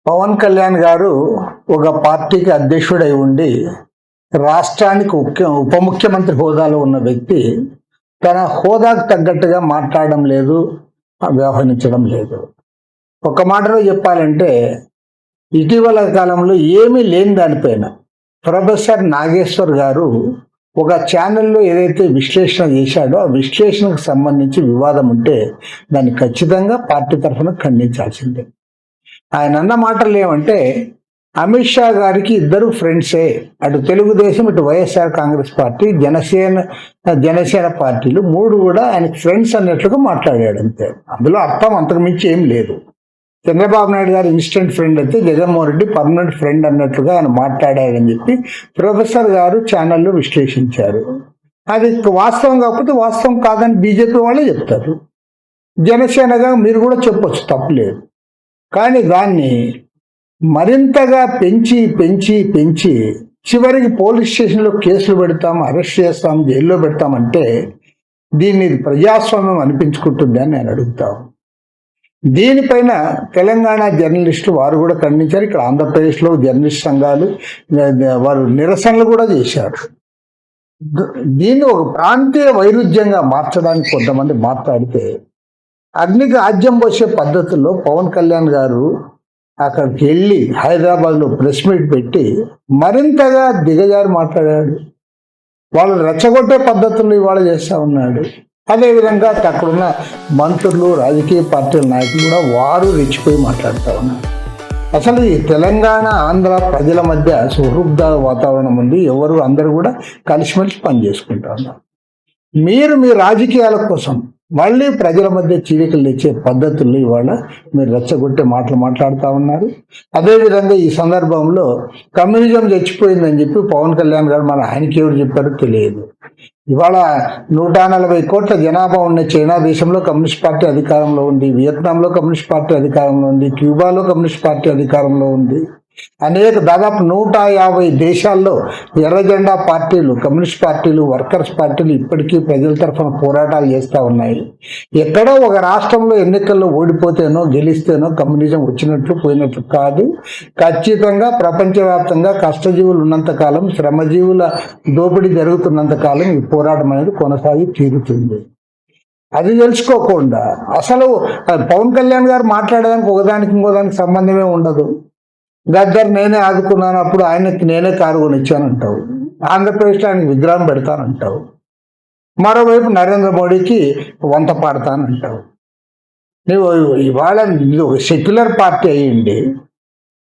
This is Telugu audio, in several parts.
పవన్ కళ్యాణ్ గారు ఒక పార్టీకి అధ్యక్షుడై ఉండి రాష్ట్రానికి ఉప ముఖ్యమంత్రి హోదాలో ఉన్న వ్యక్తి తన హోదాకు తగ్గట్టుగా మాట్లాడడం లేదు, వ్యవహరించడం లేదు. ఒక మాటలో చెప్పాలంటే ఇటీవల కాలంలో ఏమీ లేని దానిపైన ప్రొఫెసర్ నాగేశ్వర్ గారు ఒక ఛానల్లో ఏదైతే విశ్లేషణ చేశాడో ఆ విశ్లేషణకు సంబంధించి వివాదం ఉంటే దాన్ని ఖచ్చితంగా పార్టీ తరఫున ఖండించాల్సిందే. ఆయన అన్న మాటలు ఏమంటే అమిత్ షా గారికి ఇద్దరు ఫ్రెండ్సే, అటు తెలుగుదేశం ఇటు వైఎస్ఆర్ కాంగ్రెస్ పార్టీ జనసేన పార్టీలు మూడు కూడా ఆయనకి ఫ్రెండ్స్ అన్నట్లుగా మాట్లాడాడు అంతే. అందులో అర్థం అంతకుమించి ఏం లేదు. చంద్రబాబు నాయుడు గారు ఇన్స్టెంట్ ఫ్రెండ్ అయితే జగన్మోహన్ రెడ్డి పర్మనెంట్ ఫ్రెండ్ అన్నట్లుగా ఆయన మాట్లాడాడని చెప్పి ప్రొఫెసర్ గారు ఛానల్లో విశ్లేషించారు. అది వాస్తవం కాకపోతే వాస్తవం కాదని బీజేపీ వాళ్ళే చెప్తారు. జనసేనగా మీరు కూడా చెప్పొచ్చు, తప్పులేదు. కానీ దాన్ని మరింతగా పెంచి పెంచి పెంచి చివరికి పోలీస్ స్టేషన్లో కేసులు పెడతాం, అరెస్ట్ చేస్తాం, జైల్లో పెడతామంటే దీన్ని ప్రజాస్వామ్యం అనిపించుకుంటుందని నేను అడుగుతాను. దీనిపైన తెలంగాణ జర్నలిస్టులు వారు కూడా ఖండించారు. ఇక్కడ ఆంధ్రప్రదేశ్లో జర్నలిస్ట్ సంఘాలు వారు నిరసనలు కూడా చేశారు. దీన్ని ఒక ప్రాంతీయ వైరుధ్యంగా మార్చడానికి కొంతమంది మాట్లాడితే అగ్నికి ఆజ్యం పోసే పద్ధతుల్లో పవన్ కళ్యాణ్ గారు అక్కడికి వెళ్ళి హైదరాబాద్లో ప్రెస్ మీట్ పెట్టి మరింతగా దిగజారి మాట్లాడాడు. వాళ్ళు రెచ్చగొట్టే పద్ధతుల్లో ఇవాళ చేస్తూ ఉన్నాడు. అదేవిధంగా అక్కడున్న మంత్రులు, రాజకీయ పార్టీల నాయకులు కూడా వారు రెచ్చిపోయి మాట్లాడుతూ ఉన్నారు. అసలు ఈ తెలంగాణ ఆంధ్ర ప్రజల మధ్య సుహృద్ద వాతావరణం ఉంది. అందరూ కూడా కలిసిమెలిసి పనిచేసుకుంటా ఉన్నారు. మీరు మీ రాజకీయాల కోసం మళ్ళీ ప్రజల మధ్య చీలికలు తెచ్చే పద్ధతుల్లో ఇవాళ మీరు రెచ్చగొట్టే మాటలు మాట్లాడుతూ ఉన్నారు. అదేవిధంగా ఈ సందర్భంలో కమ్యూనిజం చచ్చిపోయిందని చెప్పి పవన్ కళ్యాణ్ గారు ఆయనకి ఎవరు చెప్పారో తెలియదు. ఇవాళ 140 కోట్ల జనాభా ఉన్న చైనా దేశంలో కమ్యూనిస్ట్ పార్టీ అధికారంలో ఉంది, వియత్నాంలో కమ్యూనిస్ట్ పార్టీ అధికారంలో ఉంది, క్యూబాలో కమ్యూనిస్ట్ పార్టీ అధికారంలో ఉంది. దాదాపు 150 దేశాల్లో ఎర్రజెండా పార్టీలు, కమ్యూనిస్ట్ పార్టీలు, వర్కర్స్ పార్టీలు ఇప్పటికీ ప్రజల తరఫున పోరాటాలు చేస్తూ ఉన్నాయి. ఎక్కడో ఒక రాష్ట్రంలో ఎన్నికల్లో ఓడిపోతేనో గెలిస్తేనో కమ్యూనిజం వచ్చినట్లు పోయినట్లు కాదు. ఖచ్చితంగా ప్రపంచవ్యాప్తంగా కష్టజీవులు ఉన్నంతకాలం, శ్రమజీవుల దోపిడీ జరుగుతున్నంత కాలం ఈ పోరాటం అనేది కొనసాగి తీరుతుంది. అది తెలుసుకోకుండా అసలు పవన్ కళ్యాణ్ గారు మాట్లాడడానికి ఒకదానికి ఇంకోదానికి సంబంధమే ఉండదు. గద్దర్ నేనే ఆదుకున్నాను, అప్పుడు ఆయనకి నేనే కారు కొనిచ్చానంటావు. ఆంధ్రప్రదేశ్లో ఆయనకి విగ్రహం పెడతానంటావు. మరోవైపు నరేంద్ర మోడీకి వంత పాడతానంటావు. నువ్వు ఇవాళ ఒక సెక్యులర్ పార్టీ అయ్యింది,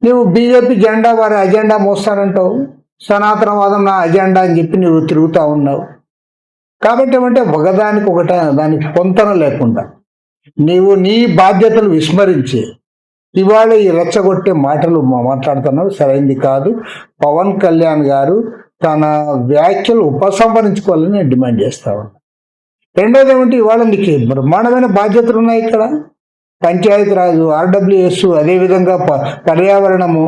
నువ్వు బీజేపీ జెండా వారి అజెండా మోస్తానంటావు. సనాతనవాదం నా అజెండా అని చెప్పి నువ్వు తిరుగుతూ ఉన్నావు. కాబట్టి ఏమంటే ఒకదానికి దానికి పొంతన లేకుండా నీవు నీ బాధ్యతలు విస్మరించి ఇవాళ ఈ రెచ్చగొట్టే మాటలు మాట్లాడుతున్నావు, సరైంది కాదు. పవన్ కళ్యాణ్ గారు తన వ్యాఖ్యలు ఉపసంహరించుకోవాలని నేను డిమాండ్ చేస్తా ఉన్నా. రెండోది ఏమిటి, ఇవాళ నీకు బ్రహ్మాండమైన బాధ్యతలు ఉన్నాయి ఇక్కడ. పంచాయతీరాజు, ఆర్డబ్ల్యూఎస్, అదేవిధంగా పర్యావరణము,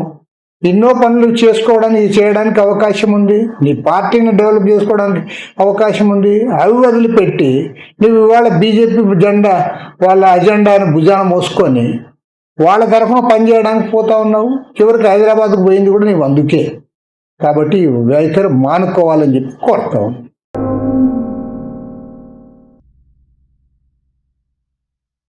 ఎన్నో పనులు చేయడానికి అవకాశం ఉంది. నీ పార్టీని డెవలప్ చేసుకోవడానికి అవకాశం ఉంది. అవి వదిలిపెట్టి నువ్వు ఇవాళ బీజేపీ జెండా వాళ్ళ అజెండాను భుజాన మోసుకొని వాళ్ళ తరఫున పనిచేయడానికి పోతా ఉన్నావు. చివరికి హైదరాబాద్కు పోయింది కూడా నీవు అందుకే. కాబట్టి వైఖరి మానుకోవాలని చెప్పి కోరుతావు.